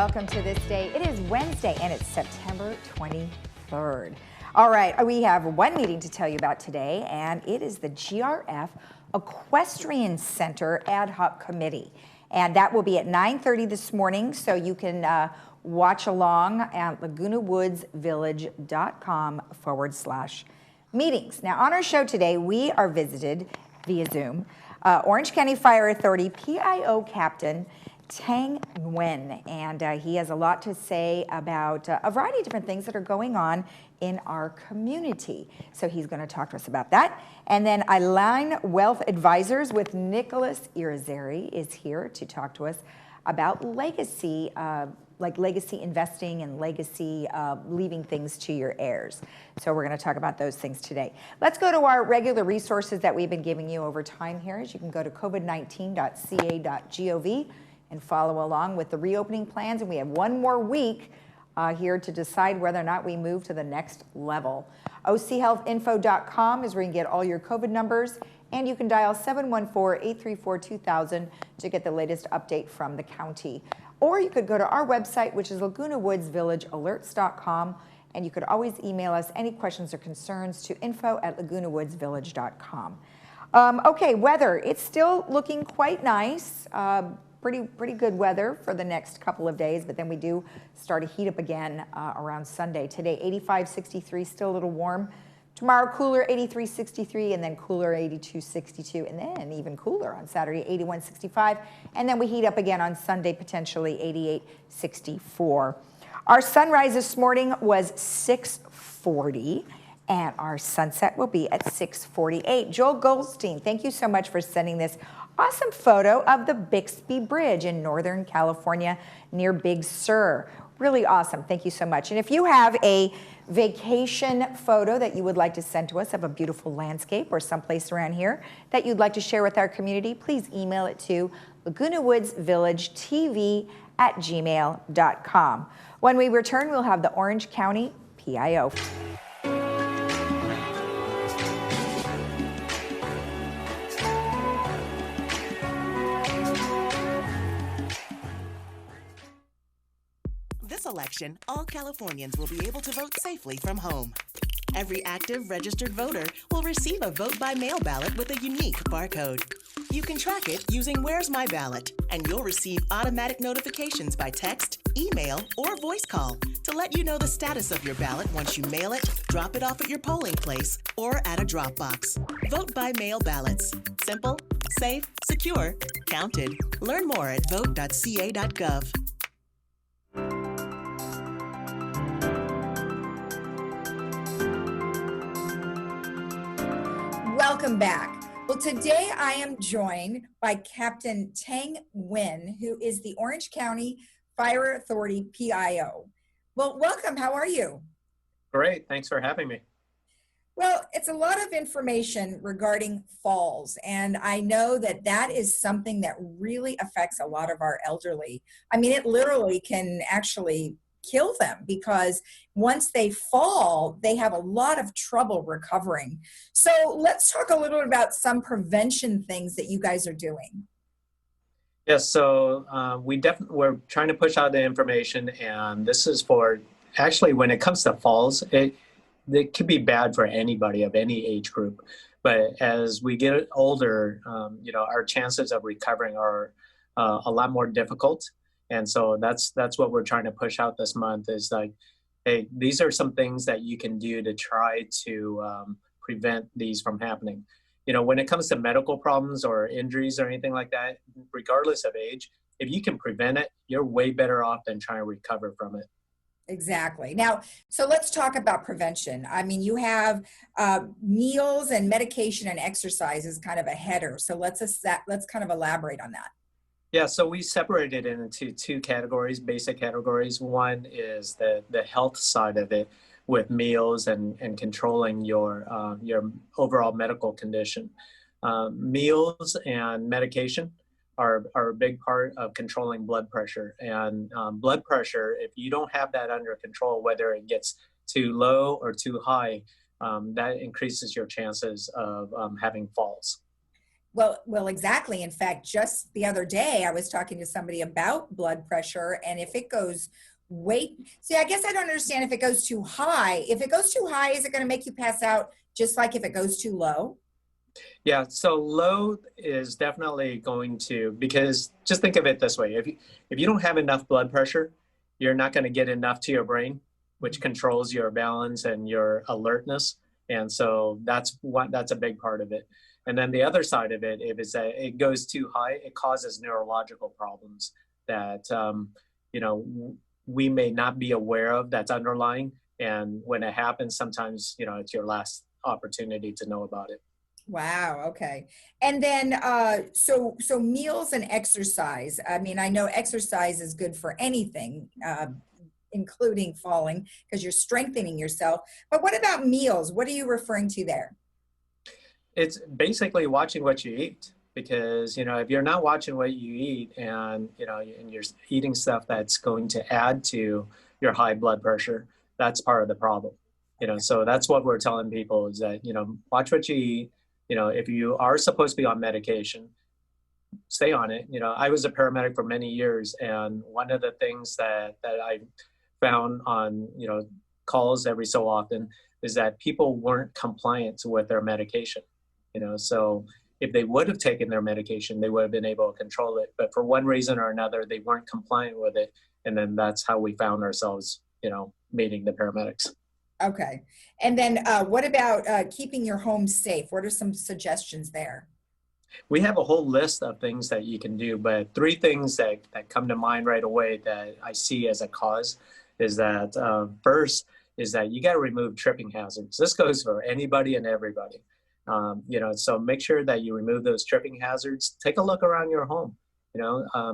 welcome to This Day. It is Wednesday and it's September 23rd. All right, we have one meeting to tell you about today, and it is the GRF Equestrian Center Ad Hoc Committee. And that will be at 9:30 this morning, so you can watch along at lagunawoodsvillage.com/meetings. Now, on our show today, we are visited via Zoom Orange County Fire Authority PIO Captain Tang Nguyen, and he has a lot to say about a variety of different things that are going on in our community. So he's going to talk to us about that. And then Align Wealth Advisors with Nicholas Irizarry is here to talk to us about legacy, like legacy investing and legacy leaving things to your heirs. So we're going to talk about those things today. Let's go to our regular resources that we've been giving you over time here. As you can go to covid19.ca.gov and follow along with the reopening plans. And we have one more week here to decide whether or not we move to the next level. OCHealthInfo.com is where you can get all your COVID numbers, and you can dial 714-834-2000 to get the latest update from the county. Or you could go to our website, which is LagunaWoodsVillageAlerts.com, and you could always email us any questions or concerns to info@LagunaWoodsVillage.com. Okay, weather. It's still looking quite nice. Pretty good weather for the next couple of days, but then we do start to heat up again around Sunday. Today, 85-63, still a little warm. Tomorrow, cooler, 83-63, and then cooler, 82-62, and then even cooler on Saturday, 81-65, and then we heat up again on Sunday, potentially 88-64. Our sunrise this morning was 6:40, and our sunset will be at 6:48. Joel Goldstein, thank you so much for sending this awesome photo of the Bixby Bridge in Northern California near Big Sur. Really awesome. Thank you so much. And if you have a vacation photo that you would like to send to us of a beautiful landscape or someplace around here that you'd like to share with our community, please email it to lagunawoodsvillagetv@gmail.com. When we return, we'll have the Orange County PIO. This election, all Californians will be able to vote safely from home. Every active registered voter will receive a vote-by-mail ballot with a unique barcode. You can track it using Where's My Ballot, and you'll receive automatic notifications by text, email, or voice call to let you know the status of your ballot once you mail it, drop it off at your polling place, or at a drop box. Vote-by-mail ballots. Simple, safe, secure, counted. Learn more at vote.ca.gov. Welcome back. Well, today I am joined by Captain Tang Nguyen, who is the Orange County Fire Authority PIO. Well, welcome. How are you? Great. Thanks for having me. Well, it's a lot of information regarding falls, and I know that that is something that really affects a lot of our elderly. I mean, it literally can actually kill them because once they fall, they have a lot of trouble recovering. So let's talk a little bit about some prevention things that you guys are doing. Yes, so we're trying to push out the information, and this is for, actually, when it comes to falls, it can be bad for anybody of any age group. But as we get older, our chances of recovering are a lot more difficult. And so that's what we're trying to push out this month is like, hey, these are some things that you can do to try to prevent these from happening. When it comes to medical problems or injuries or anything like that, regardless of age, if you can prevent it, you're way better off than trying to recover from it. Exactly. Now, so let's talk about prevention. I mean, you have meals and medication and exercise is kind of a header. So let's kind of elaborate on that. Yeah, so we separated it into two categories, basic categories. One is the health side of it with meals and controlling your overall medical condition. Meals and medication are a big part of controlling blood pressure. And blood pressure, if you don't have that under control, whether it gets too low or too high, that increases your chances of having falls. Well, exactly. In fact, just the other day, I was talking to somebody about blood pressure, and if it goes see, I guess I don't understand if it goes too high. If it goes too high, is it going to make you pass out just like if it goes too low? Yeah, so low is definitely going to, because just think of it this way. If you don't have enough blood pressure, you're not going to get enough to your brain, which controls your balance and your alertness. And so that's a big part of it. And then the other side of it, if it's that it goes too high, it causes neurological problems that you know we may not be aware of, that's underlying. And when it happens, sometimes it's your last opportunity to know about it. Wow. Okay. And then, so meals and exercise. I mean, I know exercise is good for anything, including falling, because you're strengthening yourself. But what about meals? What are you referring to there? It's basically watching what you eat, because if you're not watching what you eat, and and you're eating stuff that's going to add to your high blood pressure, that's part of the problem. So that's what we're telling people, is that watch what you eat. If you are supposed to be on medication, stay on it. I was a paramedic for many years, and one of the things that I found on calls every so often is that people weren't compliant with their medication. So if they would have taken their medication, they would have been able to control it. But for one reason or another, they weren't compliant with it, and then that's how we found ourselves, meeting the paramedics. Okay. And then, what about keeping your home safe? What are some suggestions there? We have a whole list of things that you can do, but three things that come to mind right away that I see as a cause is that first is that you got to remove tripping hazards. This goes for anybody and everybody. So make sure that you remove those tripping hazards. Take a look around your home.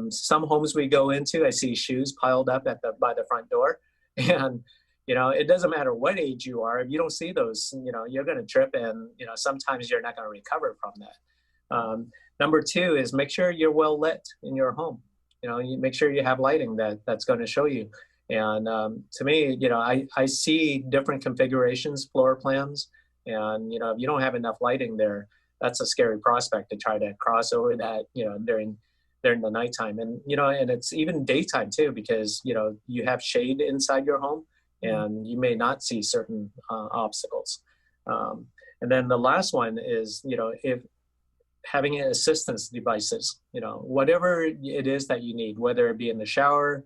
Some homes we go into, I see shoes piled up by the front door, and it doesn't matter what age you are. If you don't see those, you're going to trip, and sometimes you're not going to recover from that. Number two is make sure you're well lit in your home. You make sure you have lighting that's going to show you. And to me, I see different configurations, floor plans, and if you don't have enough lighting there, that's a scary prospect to try to cross over that during the nighttime, and and it's even daytime too, because you have shade inside your home, and you may not see certain obstacles. And then the last one is if having assistance devices, whatever it is that you need, whether it be in the shower.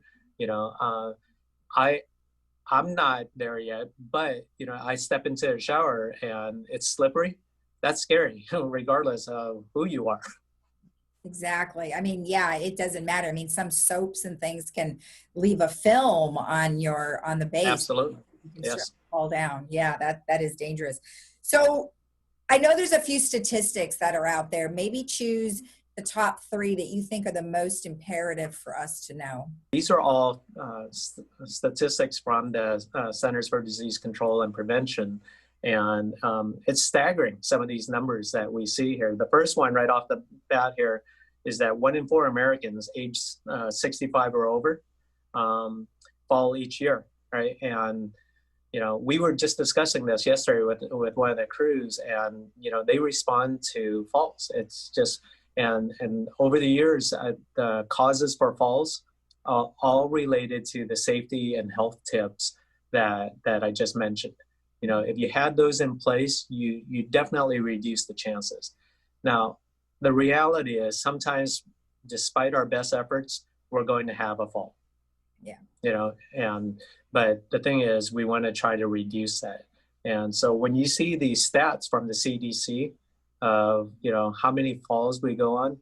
I'm not there yet, but I step into the shower and it's slippery. That's scary, regardless of who you are. Exactly. I mean, yeah, it doesn't matter. I mean, some soaps and things can leave a film on the base. Absolutely. You can Yes. fall down. Yeah, that is dangerous. So I know there's a few statistics that are out there. Maybe choose the top three that you think are the most imperative for us to know. These are all statistics from the Centers for Disease Control and Prevention. And it's staggering, some of these numbers that we see here. The first one right off the bat here is that 1 in 4 Americans aged 65 or over fall each year, right? And we were just discussing this yesterday with one of the crews, and they respond to falls. It's just and over the years, the causes for falls all related to the safety and health tips that I just mentioned. If you had those in place, you definitely reduce the chances. Now, the reality is sometimes, despite our best efforts, we're going to have a fall. Yeah. But the thing is, we want to try to reduce that. And so when you see these stats from the CDC of, how many falls we go on,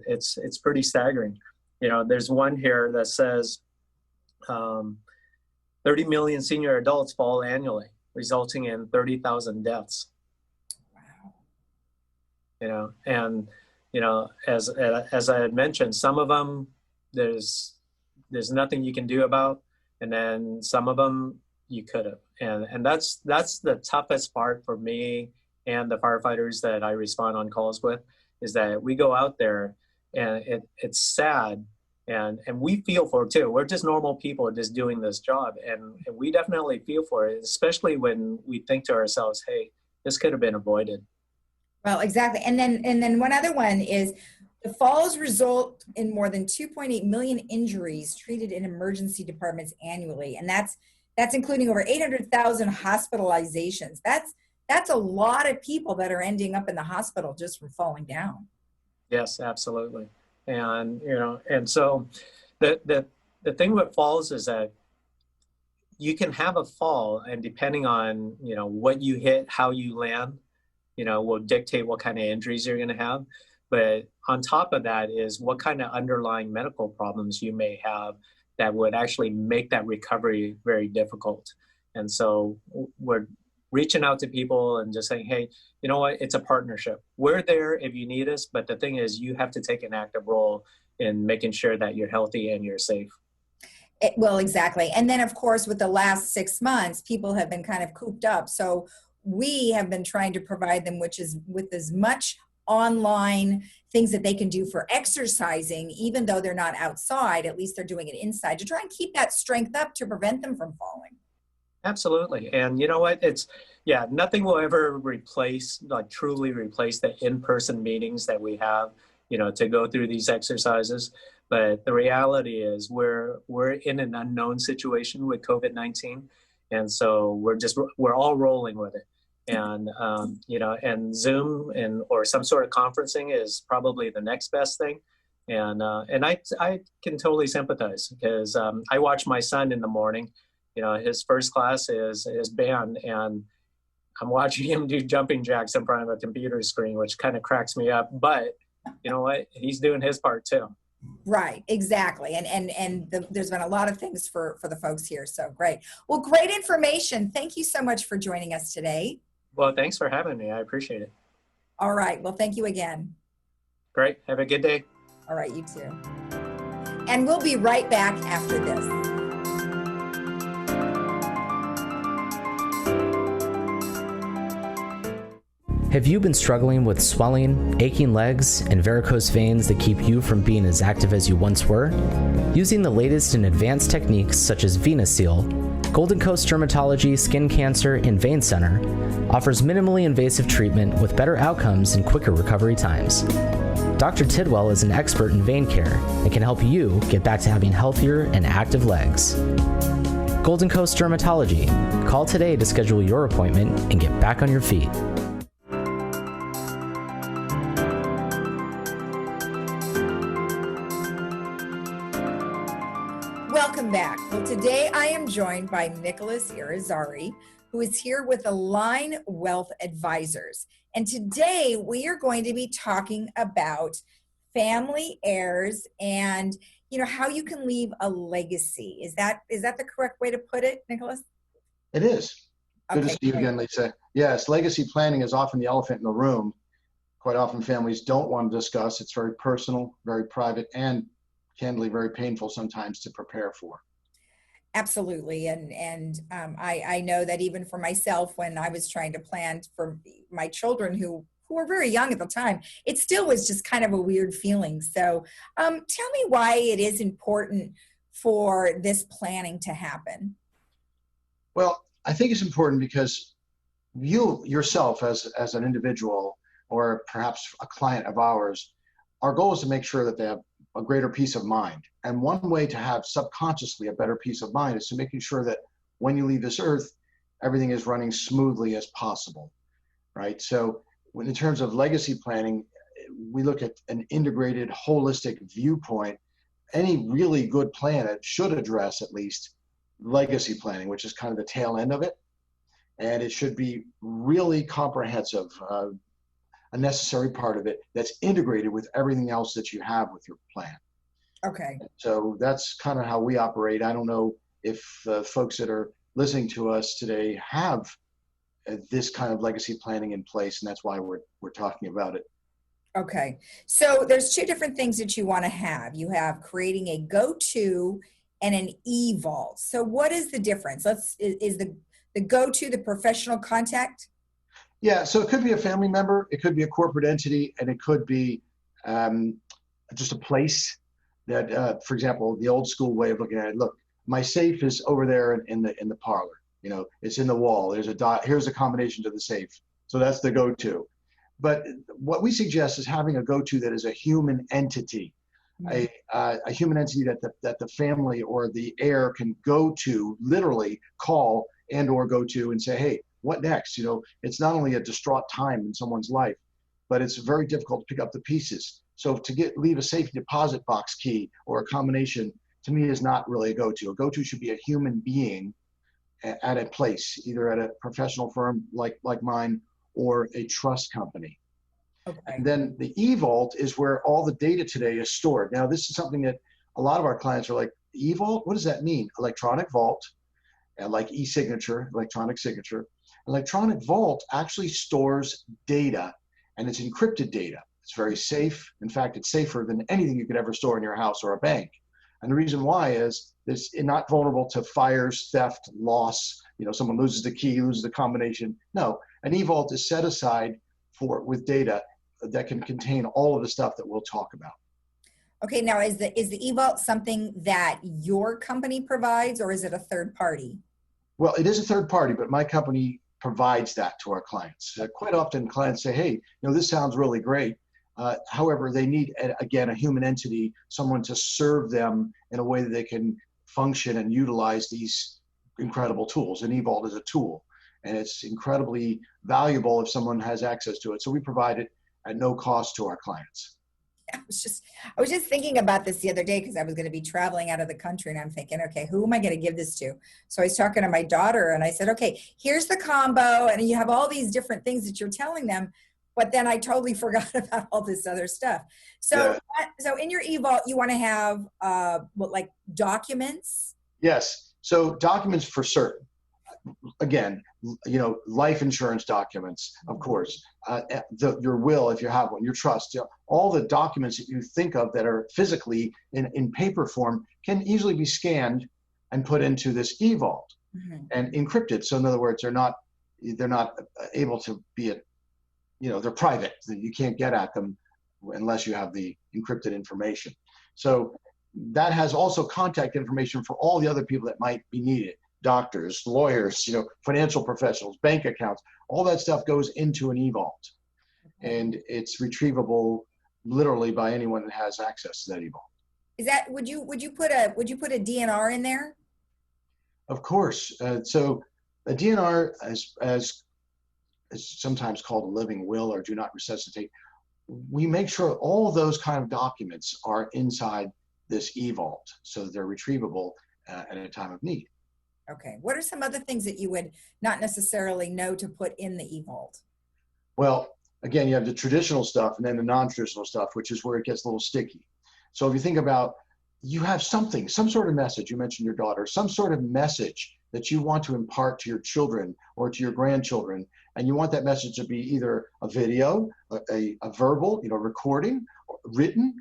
it's pretty staggering. There's one here that says 30 million senior adults fall annually, resulting in 30,000 deaths. Wow. As I had mentioned, some of them there's nothing you can do about, and then some of them you could have. And that's the toughest part for me and the firefighters that I respond on calls with, is that we go out there and it's sad. And we feel for it too. We're just normal people just doing this job. And we definitely feel for it, especially when we think to ourselves, hey, this could have been avoided. Well, exactly. And then one other one is the falls result in more than 2.8 million injuries treated in emergency departments annually. And that's including over 800,000 hospitalizations. That's a lot of people that are ending up in the hospital just from falling down. Yes, absolutely. And, and so the thing with falls is that you can have a fall, and depending on, what you hit, how you land, will dictate what kind of injuries you're going to have. But on top of that is what kind of underlying medical problems you may have that would actually make that recovery very difficult. And so we're reaching out to people and just saying, hey, you know what, it's a partnership. We're there if you need us, but the thing is you have to take an active role in making sure that you're healthy and you're safe. Well, exactly. And then, of course, with the last 6 months, people have been kind of cooped up. So we have been trying to provide them, which is with as much online things that they can do for exercising, even though they're not outside, at least they're doing it inside to try and keep that strength up to prevent them from falling. Absolutely. And you know what? Nothing will ever truly replace the in-person meetings that we have, to go through these exercises. But the reality is we're in an unknown situation with COVID-19. And so we're all rolling with it. And, and Zoom or some sort of conferencing is probably the next best thing. And I can totally sympathize because I watch my son in the morning. His first class is band, and I'm watching him do jumping jacks in front of a computer screen, which kind of cracks me up. But you know what? He's doing his part too. Right, exactly. There's been a lot of things for the folks here. So great. Well, great information. Thank you so much for joining us today. Well, thanks for having me. I appreciate it. All right. Well, thank you again. Great. Have a good day. All right, you too. And we'll be right back after this. Have you been struggling with swelling, aching legs, and varicose veins that keep you from being as active as you once were? Using the latest in advanced techniques such as VenaSeal, Golden Coast Dermatology Skin Cancer and Vein Center offers minimally invasive treatment with better outcomes and quicker recovery times. Dr. Tidwell is an expert in vein care and can help you get back to having healthier and active legs. Golden Coast Dermatology. Call today to schedule your appointment and get back on your feet. Welcome back. Well, today I am joined by Nicholas Irizarry, who is here with Align Wealth Advisors. And today we are going to be talking about family heirs and, how you can leave a legacy. Is that the correct way to put it, Nicholas? It is. Good Okay, to see you again, Lisa. Yes, legacy planning is often the elephant in the room. Quite often families don't want to discuss. It's very personal, very private, and candidly very painful sometimes to prepare for. Absolutely. I know that even for myself, when I was trying to plan for my children who were very young at the time, it still was just kind of a weird feeling. So tell me why it is important for this planning to happen. Well, I think it's important because you yourself as an individual or perhaps a client of ours, our goal is to make sure that they have a greater peace of mind. And one way to have subconsciously a better peace of mind is to making sure that when you leave this earth, everything is running smoothly as possible, right? So in terms of legacy planning, we look at an integrated, holistic viewpoint. Any really good plan should address at least legacy planning, which is kind of the tail end of it. And it should be really comprehensive, a necessary part of it that's integrated with everything else that you have with your plan. Okay. So that's kind of how we operate. I don't know if folks that are listening to us today have this kind of legacy planning in place, and that's why we're talking about it. Okay. So there's two different things that you want to have. You have creating a go-to and an e-vault. So what is the difference? Is the go-to the professional contact? Yeah, so it could be a family member, it could be a corporate entity, and it could be just a place that, for example, the old school way of looking at it. Look, my safe is over there in the parlor. It's in the wall. Here's a combination to the safe. So that's the go-to. But what we suggest is having a go-to that is a human entity, a human entity that the family or the heir can go to, literally call and or go to and say, hey, what next? You know, it's not only a distraught time in someone's life, but it's very difficult to pick up the pieces. So to leave a safe deposit box key or a combination, to me, is not really a go-to. A go-to should be a human being at a place, either at a professional firm like mine or a trust company. Okay. And then the e-vault is where all the data today is stored. Now, this is something that a lot of our clients are like, e-vault, what does that mean? Electronic vault, like e-signature, electronic signature. Electronic vault actually stores data, and it's encrypted data. It's very safe. In fact, it's safer than anything you could ever store in your house or a bank. And the reason why is it's not vulnerable to fires, theft, loss. You know, someone loses the key, loses the combination. No, an e-vault is set aside with data that can contain all of the stuff that we'll talk about. Okay, now is the e-vault something that your company provides, or is it a third party? Well, it is a third party, but my company provides that to our clients. Quite often clients say, hey, you know, this sounds really great. However, they need, again, a human entity, someone to serve them in a way that they can function and utilize these incredible tools. An e-vault is a tool, and it's incredibly valuable if someone has access to it. So we provide it at no cost to our clients. I was just thinking about this the other day because I was going to be traveling out of the country, and I'm thinking, okay, who am I going to give this to? So I was talking to my daughter and I said, okay, here's the combo, and you have all these different things that you're telling them, but then I totally forgot about all this other stuff. So, so in your e-vault, you want to have like documents? Yes. So documents for certain. Again, you know, life insurance documents, of course, your will, if you have one, your trust, you know, all the documents that you think of that are physically in paper form can easily be scanned and put into this e-vault and encrypted. So in other words, they're not able to be, you know, they're private. You can't get at them unless you have the encrypted information. So that has also contact information for all the other people that might be needed. Doctors, lawyers, you know, financial professionals, bank accounts, all that stuff goes into an e-vault, and it's retrievable literally by anyone that has access to that e-vault. Is that, would you put a DNR in there? Of course. So a DNR, as sometimes called a living will or do not resuscitate, we make sure all those kind of documents are inside this e-vault so that they're retrievable at a time of need. Okay. What are some other things that you would not necessarily know to put in the e-vault? Well, again, you have the traditional stuff and then the non-traditional stuff, which is where it gets a little sticky. So if you think about, you have some sort of message, you mentioned your daughter, some sort of message that you want to impart to your children or to your grandchildren, and you want that message to be either a video, a verbal, you know, recording, written,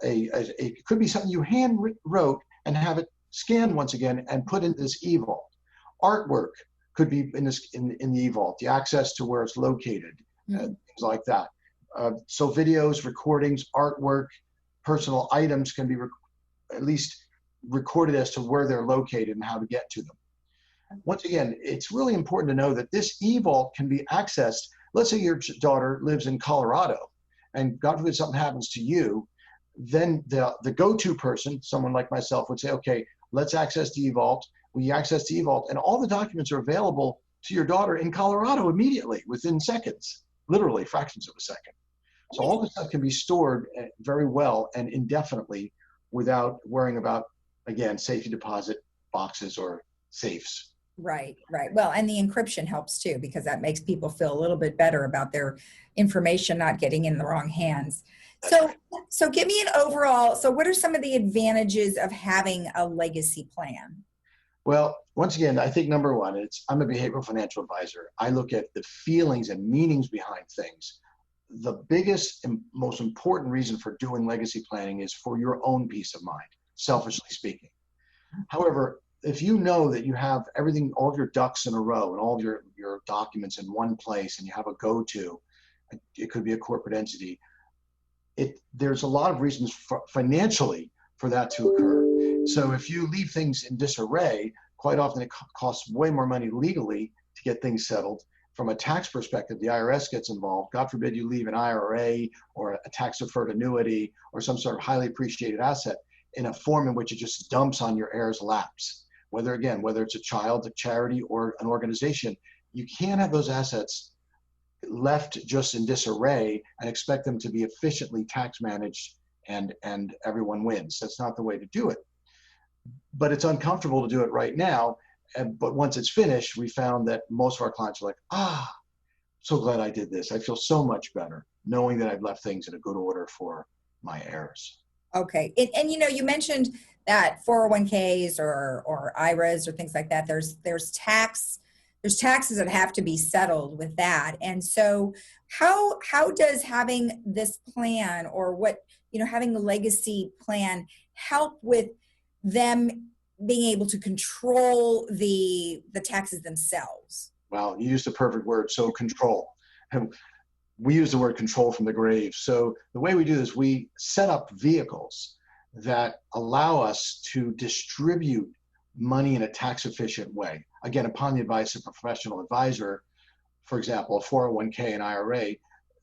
it could be something you hand wrote and have it scanned once again and put in this e-vault. Artwork could be in the e-vault, the access to where it's located, things like that. So videos, recordings, artwork, personal items can be at least recorded as to where they're located and how to get to them. Once again, it's really important to know that this e-vault can be accessed. Let's say your daughter lives in Colorado and God forbid something happens to you, then the go-to person, someone like myself, would say, okay, let's access the e-vault. We access the e-vault, and all the documents are available to your daughter in Colorado immediately, within seconds, literally fractions of a second. So all this stuff can be stored very well and indefinitely without worrying about, again, safety deposit boxes or safes. Right. Well, and the encryption helps too, because that makes people feel a little bit better about their information not getting in the wrong hands. So give me an overall, so what are some of the advantages of having a legacy plan? Well, once again, I think number one, I'm a behavioral financial advisor. I look at the feelings and meanings behind things. The biggest and most important reason for doing legacy planning is for your own peace of mind, selfishly speaking. However, if you know that you have everything, all of your ducks in a row and all of your documents in one place and you have a go-to, it could be a corporate entity, there's a lot of reasons financially for that to occur. So if you leave things in disarray, quite often it costs way more money legally to get things settled from a tax perspective, the IRS gets involved. God forbid you leave an IRA or a tax deferred annuity or some sort of highly appreciated asset in a form in which it just dumps on your heirs' laps. Whether it's a child, a charity, or an organization, you can't have those assets left just in disarray and expect them to be efficiently tax managed and everyone wins. That's not the way to do it. But it's uncomfortable to do it right now. But once it's finished, we found that most of our clients are like, so glad I did this. I feel so much better knowing that I've left things in a good order for my heirs. Okay. And you mentioned that 401ks or IRAs or things like that, there's taxes that have to be settled with that. And so how does having this plan or having the legacy plan help with them being able to control the taxes themselves? Well, you used the perfect word. So control. And we use the word control from the grave. So the way we do this, we set up vehicles that allow us to distribute money in a tax efficient way. Again, upon the advice of a professional advisor, for example, a 401k and IRA,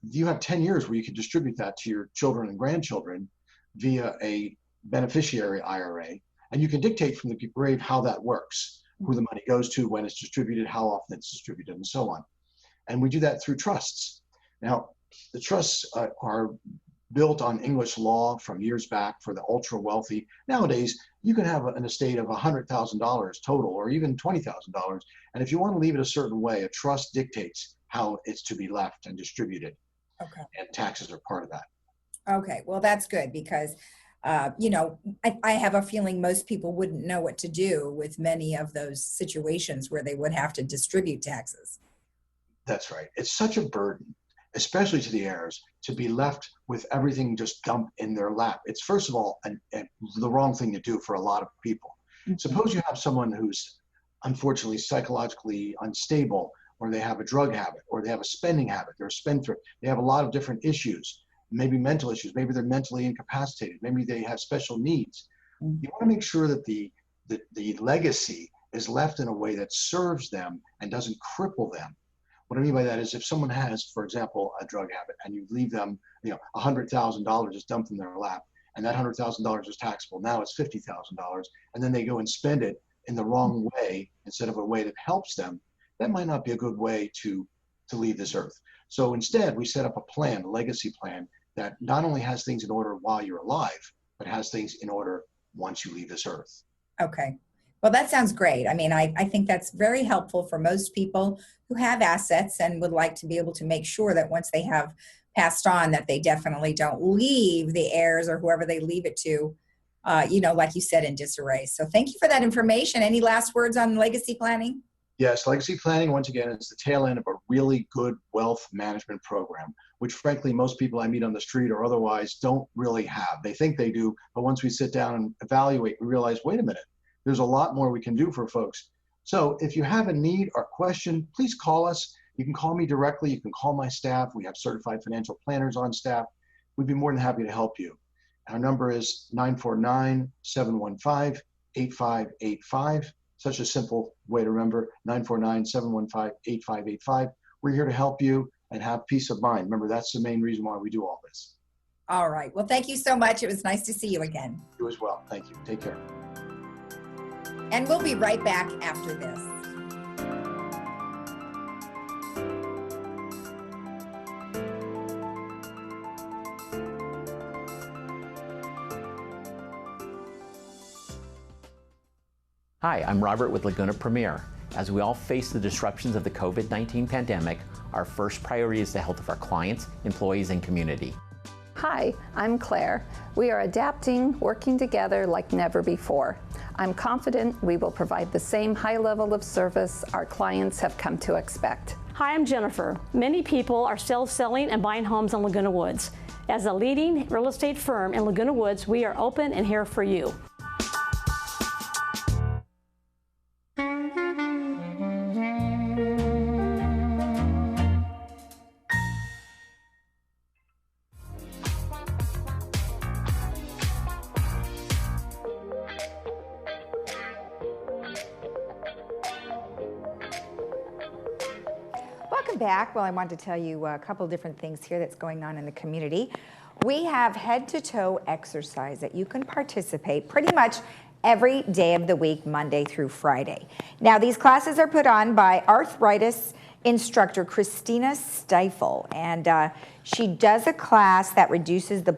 you have 10 years where you can distribute that to your children and grandchildren via a beneficiary IRA. And you can dictate from the grave how that works, who the money goes to, when it's distributed, how often it's distributed, and so on. And we do that through trusts. Now, the trusts are built on English law from years back for the ultra wealthy. Nowadays, you can have an estate of $100,000 total, or even $20,000. And if you want to leave it a certain way, a trust dictates how it's to be left and distributed. Okay. And taxes are part of that. Okay. Well, that's good because, I have a feeling most people wouldn't know what to do with many of those situations where they would have to distribute taxes. That's right. It's such a burden, especially to the heirs, to be left with everything just dumped in their lap. It's, first of all, the wrong thing to do for a lot of people. Mm-hmm. Suppose you have someone who's unfortunately psychologically unstable, or they have a drug habit, or they have a spending habit, they're a spendthrift, they have a lot of different issues, maybe mental issues, maybe they're mentally incapacitated, maybe they have special needs. Mm-hmm. You want to make sure that the legacy is left in a way that serves them and doesn't cripple them. What I mean by that is if someone has, for example, a drug habit and you leave them, $100,000 is dumped in their lap, and that $100,000 is taxable. Now it's $50,000, and then they go and spend it in the wrong way instead of a way that helps them. That might not be a good way to leave this earth. So instead, we set up a plan, a legacy plan, that not only has things in order while you're alive, but has things in order once you leave this earth. Okay. Well, that sounds great. I mean, I think that's very helpful for most people who have assets and would like to be able to make sure that once they have passed on, that they definitely don't leave the heirs or whoever they leave it to, like you said, in disarray. So thank you for that information. Any last words on legacy planning? Yes, legacy planning, once again, is the tail end of a really good wealth management program, which frankly, most people I meet on the street or otherwise don't really have. They think they do, but once we sit down and evaluate, we realize, wait a minute, there's a lot more we can do for folks. So if you have a need or question, please call us. You can call me directly. You can call my staff. We have certified financial planners on staff. We'd be more than happy to help you. Our number is 949-715-8585. Such a simple way to remember, 949-715-8585. We're here to help you and have peace of mind. Remember, that's the main reason why we do all this. All right. Well, thank you so much. It was nice to see you again. You as well. Thank you. Take care. And we'll be right back after this. Hi, I'm Robert with Laguna Premier. As we all face the disruptions of the COVID-19 pandemic, our first priority is the health of our clients, employees, and community. Hi, I'm Claire. We are adapting, working together like never before. I'm confident we will provide the same high level of service our clients have come to expect. Hi, I'm Jennifer. Many people are still selling and buying homes in Laguna Woods. As a leading real estate firm in Laguna Woods, we are open and here for you. Welcome come back, well, I want to tell you a couple different things here that's going on in the community. We have head-to-toe exercise that you can participate pretty much every day of the week, Monday through Friday. Now, these classes are put on by arthritis instructor Christina Stifel, and she does a class that reduces the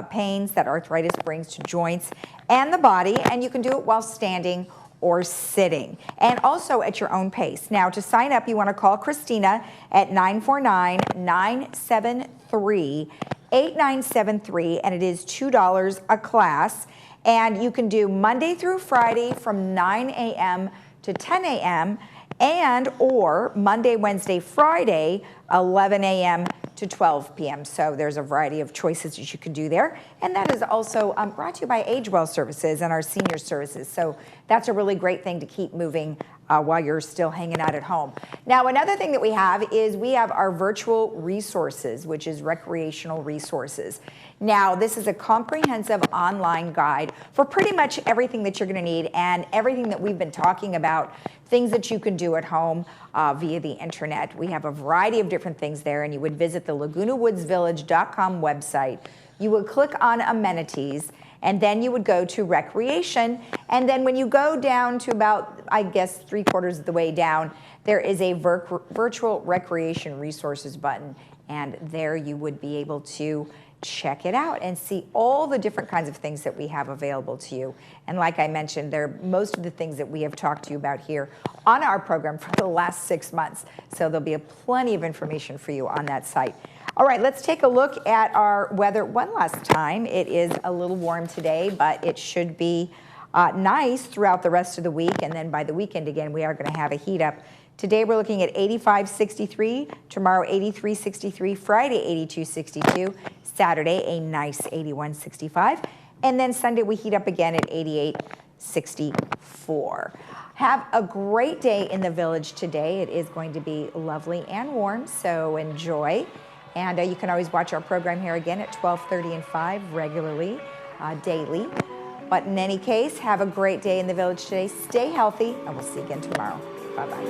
pains that arthritis brings to joints and the body, and you can do it while standing or sitting, and also at your own pace. Now, to sign up, you want to call Christina at 949-973-8973, and it is $2 a class. And you can do Monday through Friday from 9 a.m. to 10 a.m. and or Monday, Wednesday, Friday, 11 a.m. to 12 p.m. So there's a variety of choices that you can do there. And that is also brought to you by AgeWell Services and our senior services. So that's a really great thing to keep moving while you're still hanging out at home. Now, another thing that we have is we have our virtual resources, which is recreational resources. Now, this is a comprehensive online guide for pretty much everything that you're going to need and everything that we've been talking about, things that you can do at home via the internet. We have a variety of different things there, and you would visit the LagunaWoodsVillage.com website. You would click on amenities, and then you would go to recreation. And then when you go down to about, I guess, 3/4 of the way down, there is a virtual recreation resources button. And there you would be able to check it out and see all the different kinds of things that we have available to you. And like I mentioned, they're most of the things that we have talked to you about here on our program for the last 6 months. So there'll be plenty of information for you on that site. All right, let's take a look at our weather one last time. It is a little warm today, but it should be nice throughout the rest of the week. And then by the weekend, again, we are going to have a heat up. Today, we're looking at 85-63, tomorrow 83-63, Friday 82-62, Saturday a nice 81-65, and then Sunday we heat up again at 88-64. Have a great day in the village today. It is going to be lovely and warm, so enjoy. And you can always watch our program here again at 12:30 and 5 regularly, daily. But in any case, have a great day in the village today. Stay healthy, and we'll see you again tomorrow. Bye-bye.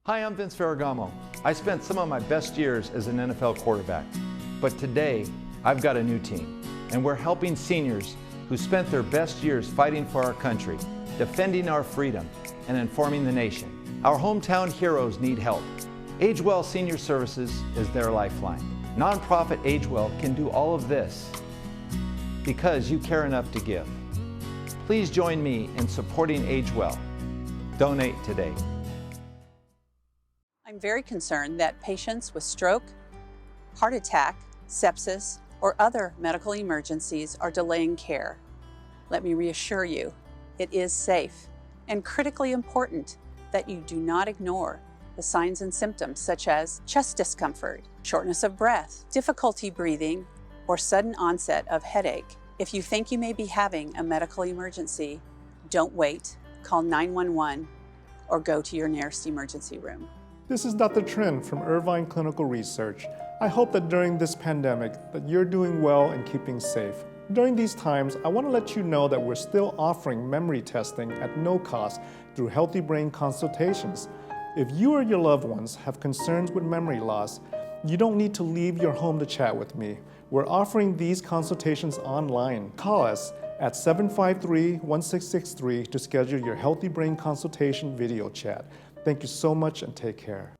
Hi, I'm Vince Ferragamo. I spent some of my best years as an NFL quarterback, but today I've got a new team, and we're helping seniors who spent their best years fighting for our country, defending our freedom, and informing the nation. Our hometown heroes need help. AgeWell Senior Services is their lifeline. Nonprofit AgeWell can do all of this because you care enough to give. Please join me in supporting AgeWell. Donate today. I'm very concerned that patients with stroke, heart attack, sepsis, or other medical emergencies are delaying care. Let me reassure you, it is safe and critically important that you do not ignore the signs and symptoms such as chest discomfort, shortness of breath, difficulty breathing, or sudden onset of headache. If you think you may be having a medical emergency, don't wait, call 911 or go to your nearest emergency room. This is Dr. Trin from Irvine Clinical Research. I hope that during this pandemic that you're doing well and keeping safe. During these times, I want to let you know that we're still offering memory testing at no cost through Healthy Brain consultations. If you or your loved ones have concerns with memory loss, you don't need to leave your home to chat with me. We're offering these consultations online. Call us at 753-1663 to schedule your Healthy Brain consultation video chat. Thank you so much and take care.